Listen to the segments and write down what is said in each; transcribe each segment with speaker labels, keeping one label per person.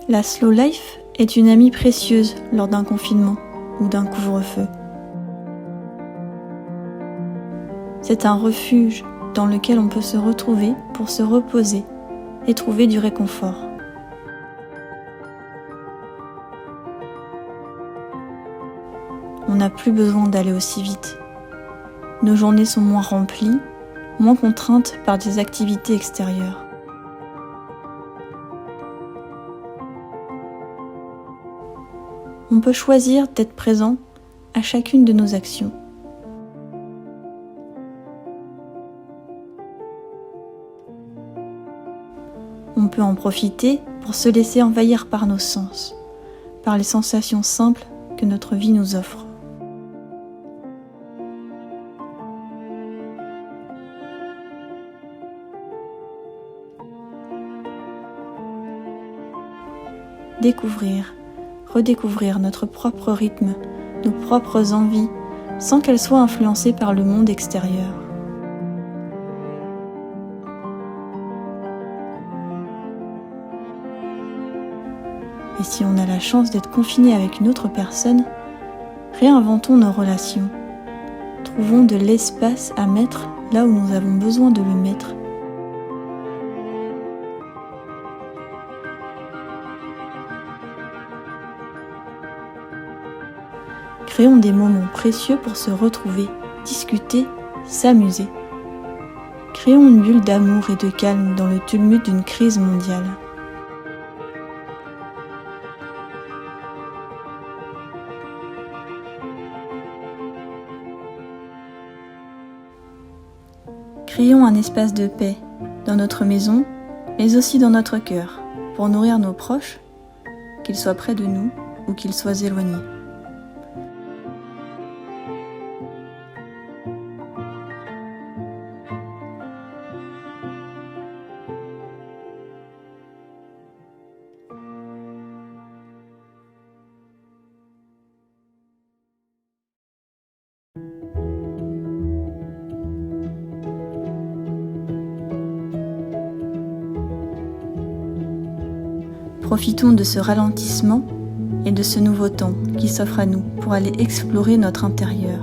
Speaker 1: La slow life est une amie précieuse lors d'un confinement ou d'un couvre-feu. C'est un refuge dans lequel on peut se retrouver pour se reposer et trouver du réconfort. On n'a plus besoin d'aller aussi vite. Nos journées sont moins remplies, moins contraintes par des activités extérieures. On peut choisir d'être présent à chacune de nos actions. On peut en profiter pour se laisser envahir par nos sens, par les sensations simples que notre vie nous offre. Découvrir, redécouvrir notre propre rythme, nos propres envies, sans qu'elles soient influencées par le monde extérieur. Et si on a la chance d'être confiné avec une autre personne, réinventons nos relations. Trouvons de l'espace à mettre là où nous avons besoin de le mettre. Créons des moments précieux pour se retrouver, discuter, s'amuser. Créons une bulle d'amour et de calme dans le tumulte d'une crise mondiale. Créons un espace de paix dans notre maison, mais aussi dans notre cœur, pour nourrir nos proches, qu'ils soient près de nous ou qu'ils soient éloignés. Profitons de ce ralentissement et de ce nouveau temps qui s'offre à nous pour aller explorer notre intérieur,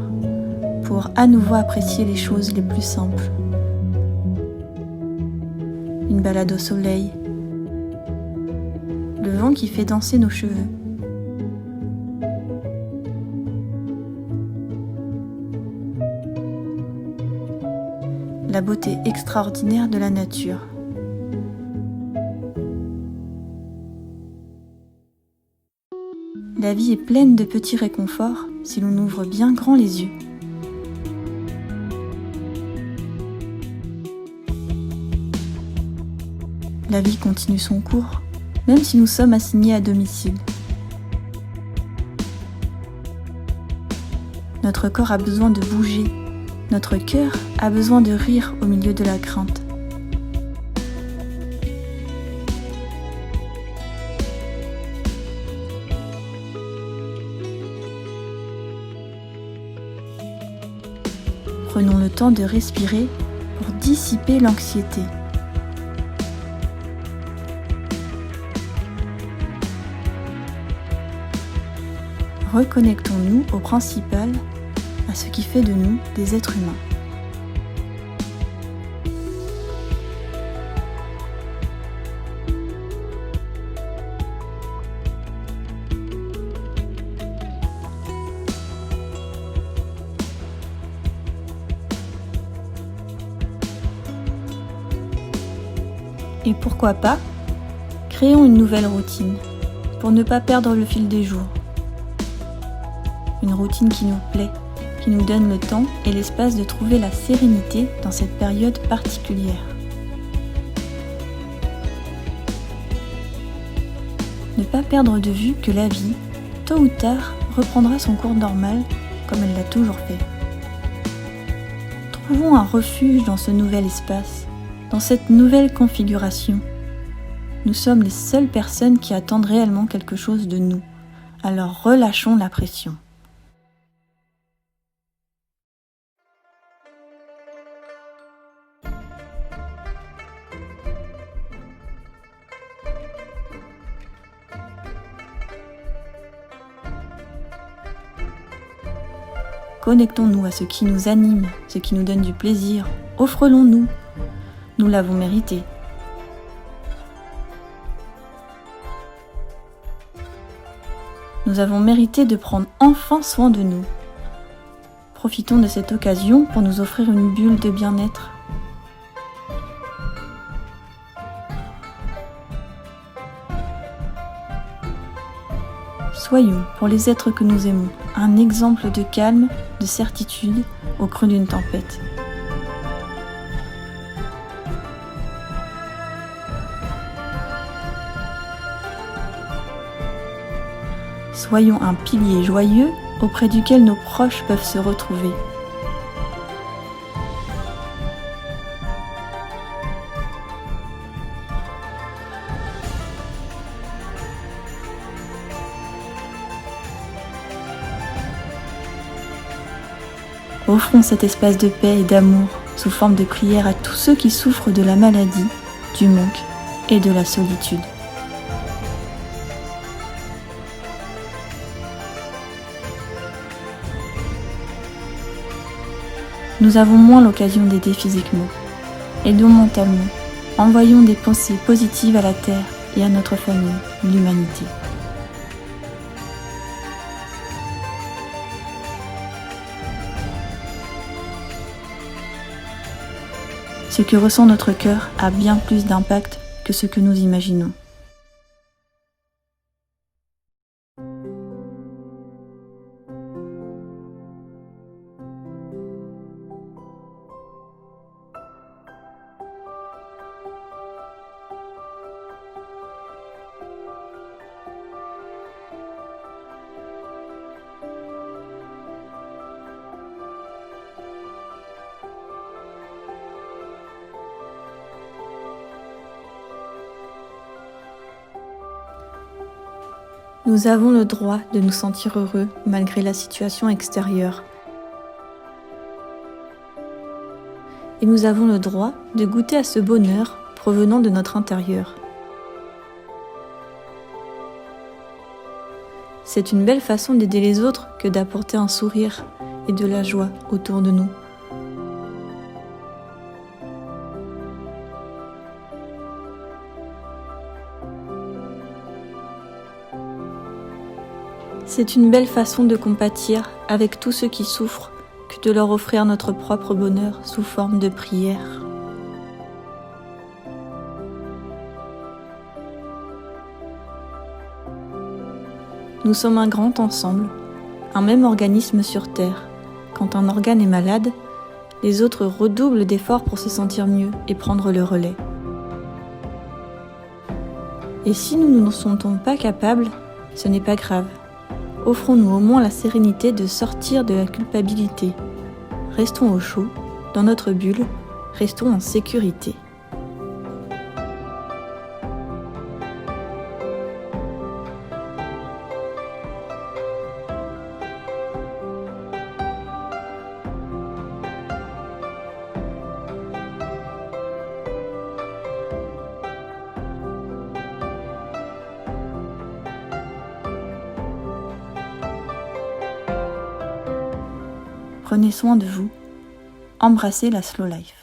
Speaker 1: pour à nouveau apprécier les choses les plus simples. Une balade au soleil, le vent qui fait danser nos cheveux. La beauté extraordinaire de la nature. La vie est pleine de petits réconforts si l'on ouvre bien grand les yeux. La vie continue son cours, même si nous sommes assignés à domicile. Notre corps a besoin de bouger, notre cœur a besoin de rire au milieu de la crainte. Prenons le temps de respirer pour dissiper l'anxiété. Reconnectons-nous au principal, à ce qui fait de nous des êtres humains. Et pourquoi pas, créons une nouvelle routine pour ne pas perdre le fil des jours. Une routine qui nous plaît, qui nous donne le temps et l'espace de trouver la sérénité dans cette période particulière. Ne pas perdre de vue que la vie, tôt ou tard, reprendra son cours normal comme elle l'a toujours fait. Trouvons un refuge dans ce nouvel espace, dans cette nouvelle configuration. Nous sommes les seules personnes qui attendent réellement quelque chose de nous, alors relâchons la pression. Connectons-nous à ce qui nous anime, ce qui nous donne du plaisir. Offrons-nous. Nous l'avons mérité. Nous avons mérité de prendre enfin soin de nous. Profitons de cette occasion pour nous offrir une bulle de bien-être. Soyons, pour les êtres que nous aimons, un exemple de calme, de certitude au creux d'une tempête. Soyons un pilier joyeux auprès duquel nos proches peuvent se retrouver. Offrons cet espace de paix et d'amour sous forme de prière à tous ceux qui souffrent de la maladie, du manque et de la solitude. Nous avons moins l'occasion d'aider physiquement. Aidons mentalement. Envoyons des pensées positives à la Terre et à notre famille, l'humanité. Ce que ressent notre cœur a bien plus d'impact que ce que nous imaginons. Nous avons le droit de nous sentir heureux malgré la situation extérieure. Et nous avons le droit de goûter à ce bonheur provenant de notre intérieur. C'est une belle façon d'aider les autres que d'apporter un sourire et de la joie autour de nous. C'est une belle façon de compatir avec tous ceux qui souffrent que de leur offrir notre propre bonheur sous forme de prière. Nous sommes un grand ensemble, un même organisme sur Terre. Quand un organe est malade, les autres redoublent d'efforts pour se sentir mieux et prendre le relais. Et si nous n'en sentons pas capables, ce n'est pas grave. Offrons-nous au moins la sérénité de sortir de la culpabilité. Restons au chaud, dans notre bulle, restons en sécurité. Prenez soin de vous. Embrassez la slow life.